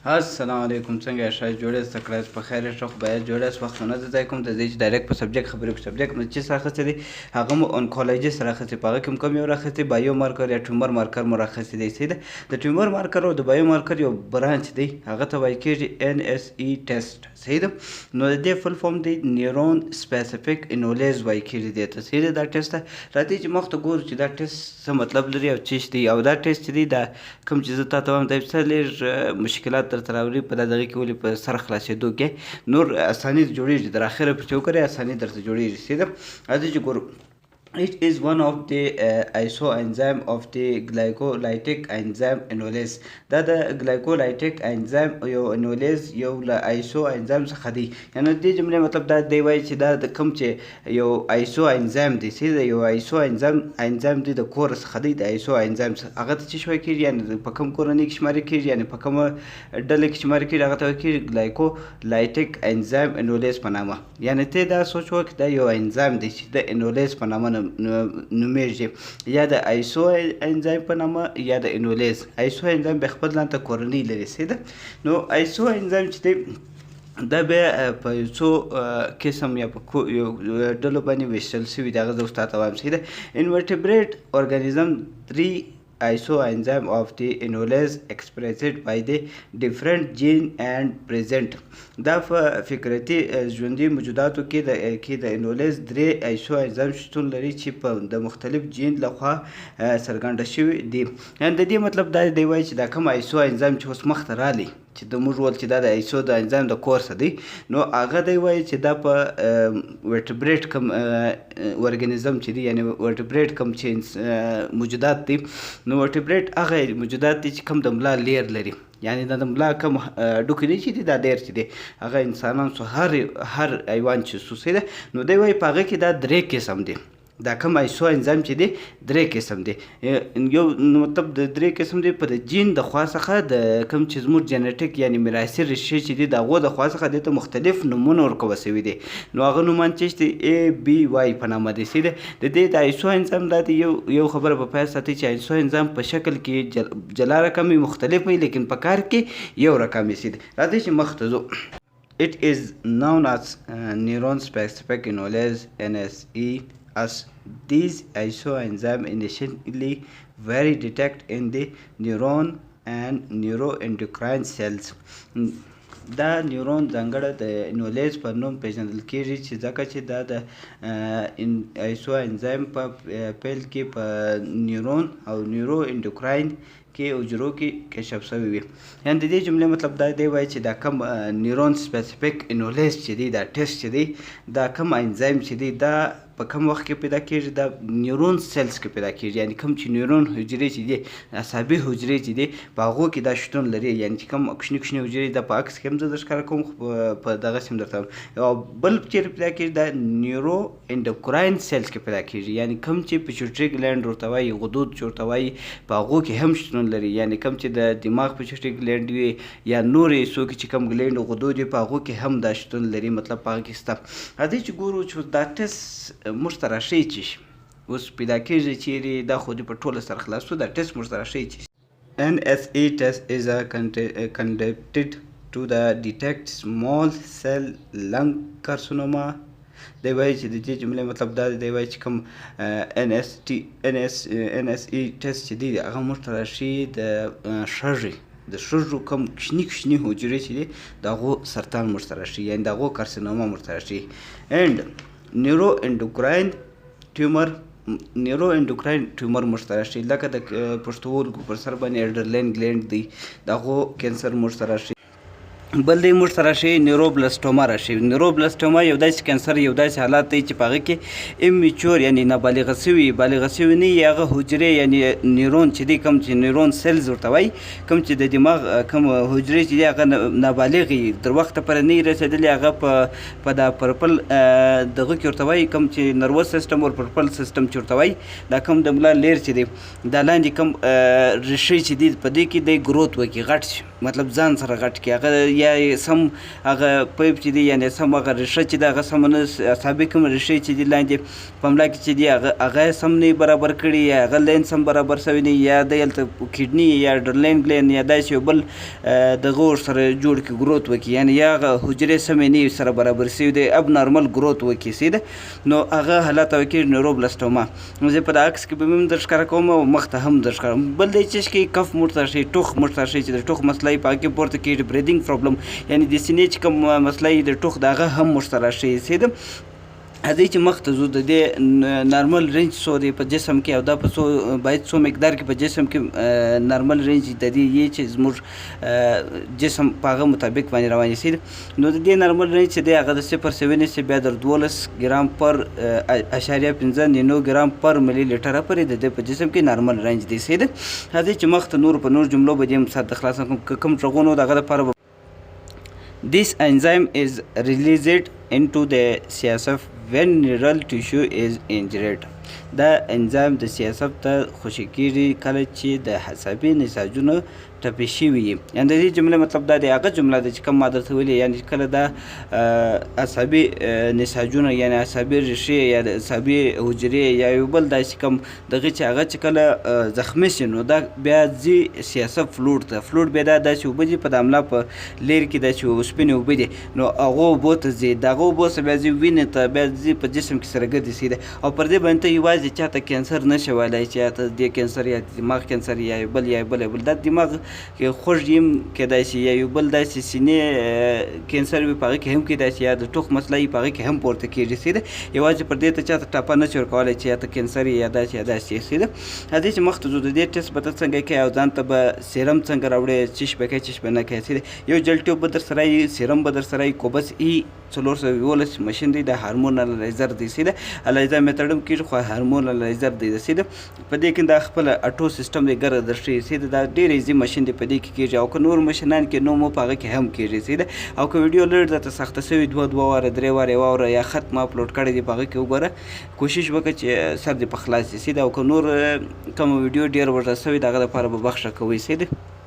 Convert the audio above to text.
السلام علیکم، څنګه یې؟ ښایست جوړې زده کړئ په خیر یې ښه، خو باید جوړې وخت نه ځای کوم ته ځئ چې ډایرکټ په سبجیکټ خبرې په سبجیکټ مو چې راخیستی دی هغه مو اونکولوژیست راخیستی، په هغه کې مو کوم یو راخیستی؟ بایو مارکر یا ټیومر مارکر مو راخیستی دی. صحیح ده. د ټیومر مارکر او د بایو مارکر یو برانچ دی، هغه ته وایي کېږي NSE ټیسټ. صحیح ده. نو د دې فل فارم دی نیورون سپیسیفیک انولیز وایي کېږي دې ته. صحیح ده. دا ټیسټ ته راځئ چې مخ ته ګورو چې دا ټیسټ څه مطلب لري او څه دی. او دا ټیسټ چې دی دا کوم چې زه تاته وایم دا څه لږ مشکلات درته راوړي په دغه کې ولې په سر خلاصېدو کې نور اساني جوړېږي، در اخره پرې وکړئ اساني درته جوړېږي. صحیح ده. راځئ چې ګورو. It is one of the isoenzyme of the glycolytic enzyme enolase. دا د glycolytic enzyme یو enolase یو له isoenzyme څخه دی. یعنی دې جملې مطلب دا دی وایي چې دا د کوم چې یو isoenzyme دی. صحیح ده. یو isoenzyme دی د کور څخه دی، د isoenzyme هغه ته څه شوی کېږي، یعنی په کوم کورنۍ کې شمارل کېږي، یعنی په کومه ډله کې شمارل کېږي، هغه ته وایي کېږي glycolytic enzyme enolase په نامه. یعنی ته دا سوچ وکړه دا یو انزایم دی چې د enolase په نامه نومیږي، یا د ایسو انزایم په نامه یا د انولیز. ایسو انزایم به خپل ځان ته کورنۍ لري. صحیح ده. نو ایسو انزایم چې دی دا بیا په یو څو قسم یا په یو ډلو باندې ویشتل شوي دي، هغه زه اوس تاته وایم. صحیح ده. انورټیبریټ ارګانیزم 3 isoenzyme of the enolase expressed by the different gene and present. دا په فکرتي ژوندي موجوداتو کې د انولیز 3 isoenzyme شتون لري چې په د مختلف جین لخوا څرګنده شوي دي. یعنې د دې مطلب دا دی وایي چې دا کوم isoenzyme چې اوس مخته رالی چې د موږ ول چې دا د ایسو د انزایم د کورسه دی، نو هغه دی وایي چې دا په ورټبریټ کوم ارګانیزم چې دی، یعنی ورټبریټ کوم چې موجودات دي، نو ورټبریټ هغه موجودات دي چې کوم د ملا لیر لري، یعنی دا د ملا کوم ډوکې دی چې دی دا ډیر چې دی هغه انسانان سو هر حیوان چې سو. صحیح ده. نو دی وایي په هغه کې دا 3 قسم دي. دا کوم ایسو انزایم چې دی 3 قسم دی. یو مطلب د 3 قسم دی په د جین د خوا څخه د کوم چې زموږ جنټیک یعنی میراثي ریښې چې دي د هغو د خوا څخه دې ته مختلف نومونه ورکول شوي دي. نو هغه نومان چې دی ABY په نامه دی. صحیح ده. د دې د ایسو انزایم دا دی یو خبره په پای ساتئ چې ایسو انزایم په شکل کې جلا رقم مختلف وي، لیکن په کار کې یو رقم یې. صحیح ده. راځئ چې مخ ته ځو. It is known as neuron specific enolase NSE as these isoenzyme initially vary detect in the neuron and neuroendocrine cells. دا نیورون ځانګړی د انولیز په نوم پیژندل کېږي چې ځکه چې دا د ایسو انزایم په پیل کې په نیورون او نیورو انډوکراین کې حجرو کې کشف شوی وي. یعنې د دې جملې مطلب دا دی وایي چې دا کوم نیورون سپیسیفیک انولیز چې دی دا ټیسټ چې دی دا کوم انزایم چې دی دا په کوم وخت کې پیدا کېږي، دا نیورون سیلز کې پیدا کېږي، یعنی کوم چې نیورون حجرې چې دي عصبي حجرې چې دي په هغو کې دا شتون لري، یعنی چې کوم کوچني کوچني حجرې دا په عکس کې هم زه در ښکاره کوم په دغسې هم درته وایم. او بل چیرې پیدا کېږي دا نیورو انډوکراین سیلز کې پیدا کېږي، یعنی کوم چې پیچوټري ګلینډ ورته وایي، غدود چې ورته وایي په هغو کې هم شتون لري، یعنی کوم چې د دماغ پیچوټري ګلینډ وي یا نورې څوک چې کوم ګلینډ او غدود وي په هغو کې هم دا شتون لري، مطلب په هغه کې شته. راځئ چې ګورو چې دا ټیسټ موږ ته راښیي چې اوس پیدا کېږي چیرې دا خو دې په ټوله سره خلاص شو. دا ټیسټ موږ ته راښیي چې NSE test is conducted to detect small cell lung carcinoma. دی وایي چې د دې جملې مطلب دا دی وایي چې کوم NSE ټیسټ چې دی هغه موږ ته راښیي د شږو کوم کوچني کوچني حجرې چې دي د هغو سرطان موږ ته راښیي، یعنې د هغو کارسینوما موږ ته راښیي. اینډ نیورو انډوکراین ټیومر موږ ته راښیي، لکه د پښتورګو پر سر باندې اډرلین ګلینډ دی د هغو کینسر موږ ته راښیي. بل دی موږ ته راښیي نیوروبلاسټوما راښیي. نیوروبلاسټوما یو داسې کینسر یو داسې حالات دی چې په هغه کې اممیچور یعنی نابالغه شوي نه یې هغه حجرې یعنی نیورون چې دی کوم چې نیورون سیلز ورته وایي، کوم چې د دماغ کوم حجرې چې دی هغه نابالغ یي تر وخته پورې نه یي رسېدلي، هغه په دا پرپل دغه کې ورته وایي کوم چې نروس سیسټم او پرپل سیسټم چې ورته وایي دا کوم د ملا لیر چې دی دا لاندې کوم ریښې چې دي په دې کې دی ګروت وکړي غټ شي، مطلب ځان سره غټ کړي هغه یا یې سم هغه پیپ چې دی یعنې سم هغه ریښه چې ده هغه سمه نه اعصابي کوم ریښې چې دي لاندې په ملا کې چې دي هغه یې سم نه برابر کړي یا هغه لین سم برابر سوی نه یا د هلته کډني یا ډرلین ګلین یا داسې یو بل دغه ورسره جوړ کړي ګروت وکړي یعنې یا هغه حجرې سمې نه سره برابر سوي دی اب نارمل ګروت وکړي سیده نو هغه حالت ته کېږي نیوروبلاستوما. زه په د عکس کې به هم در ښکاره کوم او مخ ته هم در ښکاره بل دی چې کې کف موږ ته ښیي ټوخ موږ ته ښیي چې د ټوخ مسله یې په هغه کې پورته کېږي بریدینګ پرابلم یعنې د سینې چې کوم مسله یې د ټوخ د هغه هم موږ ته راښیي سیده. هذه چې مخ ته ځو د دې نارمل رینج څو دی په جسم کې او دا په څو باید څو مقدار کې په جسم کې نارمل رینج د دې یې چې زموږ جسم په هغه مطابق باندې روان شي نو د دې نارمل رینج چې دی هغه د 0.7 نیسي بیا در 12 ګرام پر اشاریه 15 ګرام پر ملي لیټره پورې د دې په جسم کې نارمل رینج دی سیده. هذه چې مخ ته نور په نور جملو به دې مثال د خلاص کوم غږونو دغه لپاره This enzyme is released into the CSF when neural tissue is injured. دا انزایم د CSF ته خوشې کېږي کله چې د عصبي نساجونه ټپي شوي وي. یعنې د دې جملې مطلب دا دی هغه جمله ده چې کوم ما درته ویلې یعنې کله دا عصبي نساجونه یعنې عصبي ریښې یا د عصبي حجرې یا یو بل داسې کوم دغه چې هغه چې کله زخمي شي نو دا بیا ځي CSF فلویډ ته فلویډ بیا دا داسې اوبه دي په د املا په لیر کې داسې اوسپنې اوبه دي نو هغو اوبو ته ځي د هغو اوبو څخه بیا ځي وینې ته بیا ځي په جسم کې سره ګرځي سیده او پر دې باندې ته یوازې چاته کینسر نشي ویلی چې یا ته د کینسر یا دماغ کینسر یا یو بل یا بل دا دماغ خوږ یم کیدای شي یا یو بل داسې سینې کینسر وي په هغه کې هم کیدای شي یا د ټوخ مسله یې په هغه کې هم پورته کېږي سیده یوازې پر دې ته چاته ټاپه نشي ورکولی چې یا ته کینسر یا داسې یا داسې سیده. هدې چې مخ ته ځو د دې ټسټ به ته څنګه کوې او ځان ته به سیرم څنګه راوړې چش به کوې چش به نه کوې سیده یو جل ټیوب به در سره یي سیرم به در سره یي کوبس ای 412 مشین دی د هارمون انالیزر دی سیده الایزا میتډ هم کېږي خو هارمون انالیزر دی سیده په دې کې دا خپل اټو سیستم دی ګره درښیي سیده دا ډېر ایزي مشین دی په دې کې کېږي او که نور مشینان کې نو مو په هغه کې هم کېږي سیده او که ویډیو لږ درته سخته سوي دوه واره درې واره یوه واره یا خط ما اپلوډ کړی دی په هغه کې وګوره کوشش وکړه چې سر دې په خلاص شي سیده او که نور کومه ویډیو ډېر ورته سوي د هغه دپاره به بخښه کوئ سیده.